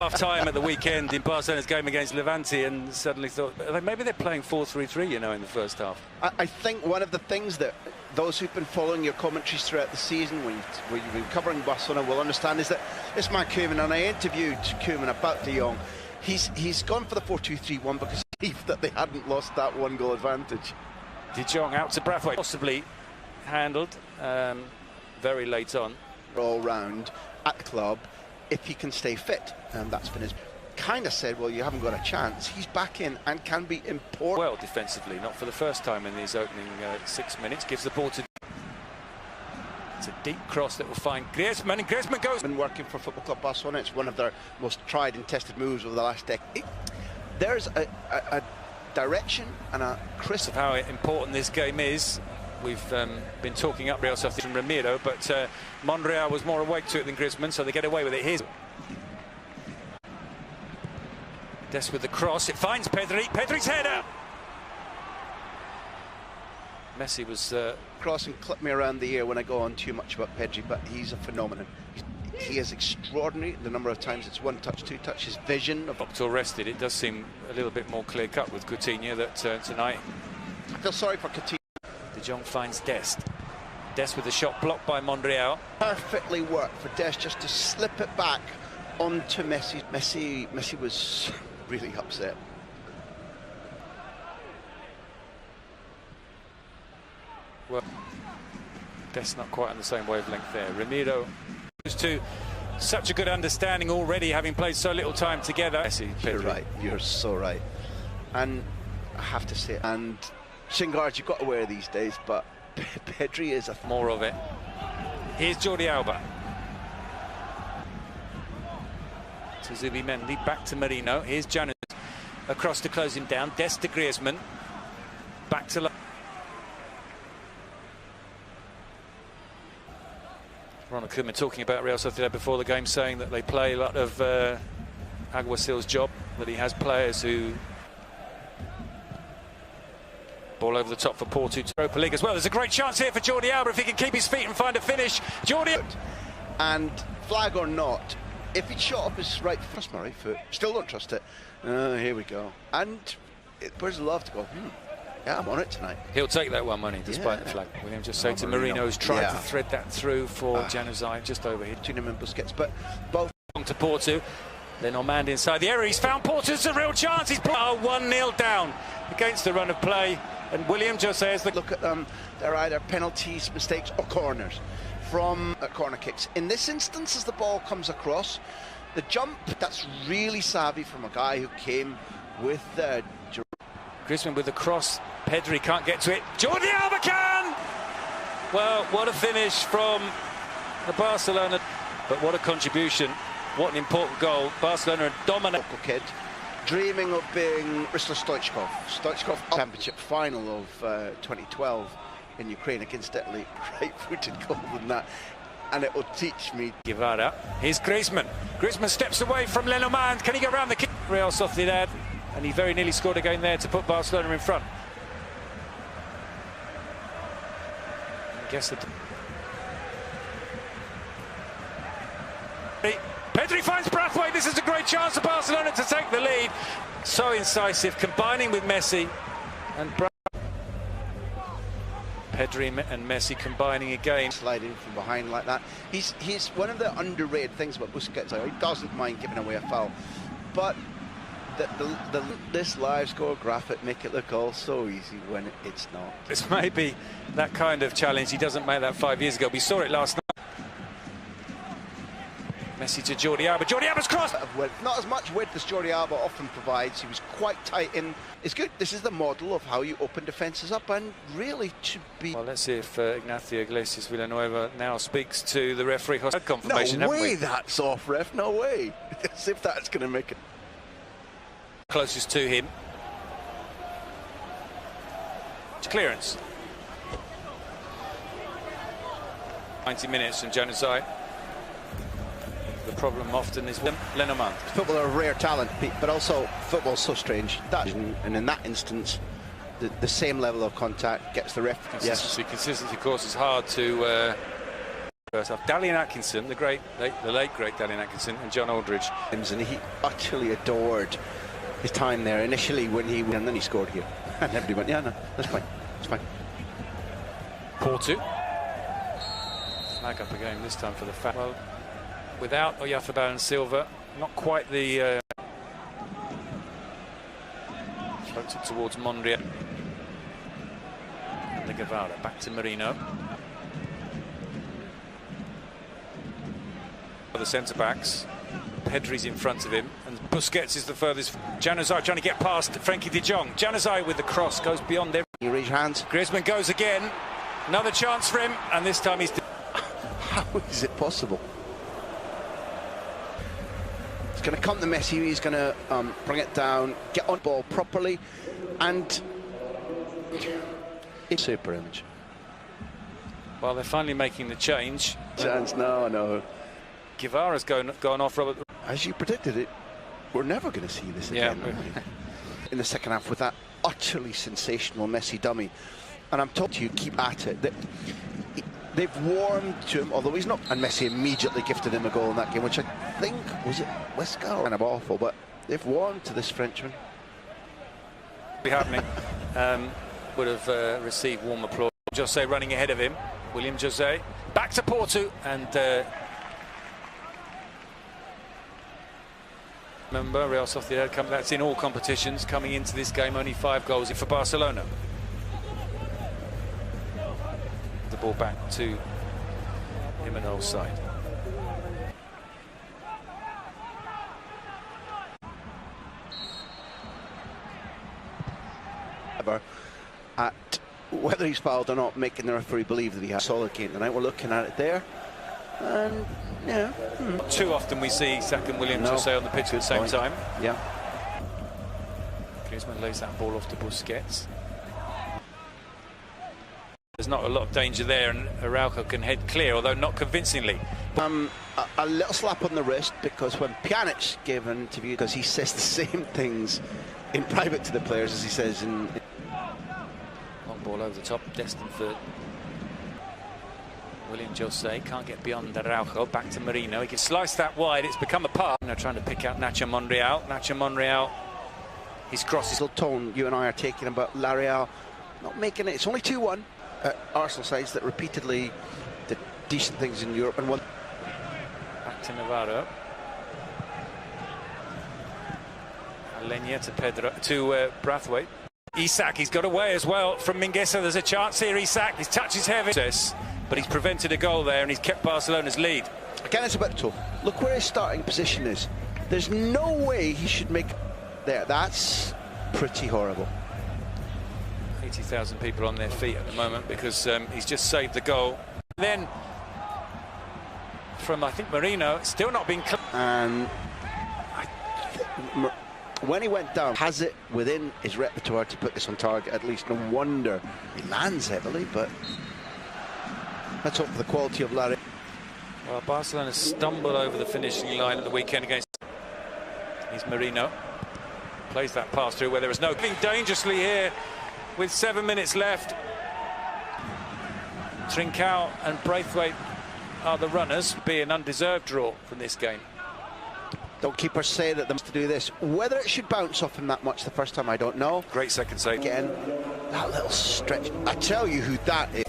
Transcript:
Half time at the weekend in Barcelona's game against Levante, and suddenly thought maybe they're playing 4-3-3, you know, in the first half. I think one of the things that those who've been following your commentaries throughout the season, when you've been covering Barcelona, will understand is that this man Koeman, and I interviewed Koeman about De Jong, he's gone for the 4-2-3-1 because he believed that they hadn't lost that one-goal advantage. De Jong out to Brathwaite, possibly handled very late on. All round at the club, if he can stay fit, and that's been his kind of said, well, you haven't got a chance. He's back in and can be important. Well, defensively, not for the first time in these opening 6 minutes. Gives the ball to... It's a deep cross that will find Griezmann, and Griezmann goes... Been working for Football Club Barcelona. It's one of their most tried and tested moves over the last decade. There's a direction and a crisp of how important this game is. We've been talking up Real Sociedad from Ramiro, but Monreal was more awake to it than Griezmann, so they get away with it. Here's Des with the cross. It finds Pedri. Pedri's header. Messi was cross and clip me around the ear when I go on too much about Pedri, but he's a phenomenon. He is extraordinary. The number of times it's one touch, two touch. His vision of up till rested. It does seem a little bit more clear cut with Coutinho that tonight. I feel sorry for Coutinho. De Jong finds Dest. Dest with a shot blocked by Monreal. Perfectly worked for Dest just to slip it back onto Messi. Messi was really upset. Well, Dest not quite on the same wavelength there. Ramiro goes to such a good understanding already, having played so little time together. Messi, you're right. You're so right. And I have to say, and shin guards you've got to wear these days, but Pedri is more of it. Here's Jordi Alba. To Zubimendi, back to Merino. Here's Janus across to close him down. Dest to Griezmann. Back to Ronald Koeman talking about Real Sociedad before the game, saying that they play a lot of Aguasil's job, that he has players who ball over the top for Porto to Europa League as well. There's a great chance here for Jordi Alba if he can keep his feet and find a finish. Jordi, and flag or not, if he'd shot up his right foot, still don't trust it. Here we go. And where's the love to go? Yeah, I'm on it tonight. He'll take that one money despite the flag. William just say to Marino, who's tried to thread that through for Januzaj just over here. Between him and Busquets, but both to Porto. Then Ormand inside the area. He's found Porto. It's a real chance. He's 1-0 down against the run of play. And William just says, look at them. They're either penalties, mistakes, or corners from corner kicks. In this instance, as the ball comes across, the jump, that's really savvy from a guy who came with Griezmann with the cross. Pedri can't get to it. Jordi Alba can! Well, what a finish from the Barcelona. But what a contribution. What an important goal. Barcelona dominant. Local kid, dreaming of being Bristol Stoichkov. Stoichkov championship final of 2012 in Ukraine against Italy. Right-footed goal than that. And it will teach me. Guevara. Here's Griezmann. Griezmann steps away from Lenormand. Can he get around the kick? Real Sociedad. And he very nearly scored again there to put Barcelona in front. I guess that. Pedri finds Brathwaite. This is a great chance for Barcelona to take the lead. So incisive, combining with Messi and Pedri and Messi combining again. Sliding from behind like that. He's one of the underrated things about Busquets. He doesn't mind giving away a foul, but this live score graphic make it look all so easy when it's not. This may be that kind of challenge. He doesn't make that 5 years ago. We saw it last night. Messi to Jordi Alba. Jordi Alba's cross. Not as much width as Jordi Alba often provides. He was quite tight in. It's good. This is the model of how you open defences up, and really should be. Well, let's see if Ignacio Iglesias Villanueva now speaks to the referee. Confirmation. No way, that's off, ref. No way. As if that's going to make it. Closest to him. Clearance. 90 minutes from Januzaj. The problem often is Lenormand. Football are a rare talent, but also football's so strange. And in that instance, the same level of contact gets the ref. Consistency, of course, is hard to First off, Dalian Atkinson, the late great Dalian Atkinson, and John Aldridge. And he utterly adored his time there initially when he, and then he scored here. And everybody went, yeah, no, that's fine, it's fine. Porto. Flag up again, this time for the foul. Well, without Oyarzabal and Silva, not quite the... Floats it towards Monreal. And the Guevara, back to Merino. The centre-backs. Pedri's in front of him, and Busquets is the furthest. Januzaj trying to get past Frankie de Jong. Januzaj with the cross goes beyond everything. You raise your hands. Griezmann goes again. Another chance for him, and this time he's... How is it possible? He's going to come to Messi, he's going to bring it down, get on ball properly, and it's a super image. Well, they're finally making the change. Chance, no. Guevara's gone off, Robert. As you predicted it, we're never going to see this again. Yeah. In the second half with that utterly sensational Messi dummy. And I'm told you, keep at it. They've warmed to him, although he's not. And Messi immediately gifted him a goal in that game, which I think, was it Westgal? Kind of awful, but they've warmed to this Frenchman. Be happening. Would have received warm applause. Jose running ahead of him. William Jose. Back to Porto, and... remember, Real Sociedad, that's in all competitions, coming into this game, only 5 goals for Barcelona. The ball back to Jimenez's side. At whether he's fouled or not, making the referee believe that he has a solid game tonight. We're looking at it there. And yeah, Too often we see Saka and William Jose on the pitch at the same time. Yeah. Griezmann lays that ball off to Busquets. There's not a lot of danger there, and Araujo can head clear, although not convincingly. A little slap on the wrist, because when Pjanic gave an interview, because he says the same things in private to the players as he says in... Long ball over the top, destined for William Jose. Can't get beyond Araujo. Back to Merino. He can slice that wide. It's become a pass. Now trying to pick out Nacho Monreal. Nacho Monreal. His cross is... Little tone you and I are taking about L'Oreal not making it. It's only 2-1. Arsenal sides that repeatedly did decent things in Europe and won. Back to Navarro. Alenia to Pedro, to Brathwaite. Isak, he's got away as well from Mingueza. There's a chance here. Isak, his touch is heavy, but he's prevented a goal there, and he's kept Barcelona's lead. Again, it's a bit tough. Look where his starting position is. There's no way he should make there. That's pretty horrible. 80,000 people on their feet at the moment because he's just saved the goal. Then from, I think, Merino, it's still not been... And when he went down, has it within his repertoire to put this on target at least. No wonder he lands heavily, but let's hope for the quality of Larry. Well, Barcelona stumbled over the finishing line at the weekend against... He's Merino. Plays that pass through where there is no... Dangerously here with 7 minutes left. Trincao and Braithwaite are the runners. Be an undeserved draw from this game. Don't keepers say that they must do this. Whether it should bounce off him that much the first time, I don't know. Great second save. Again, that little stretch. I tell you who that is.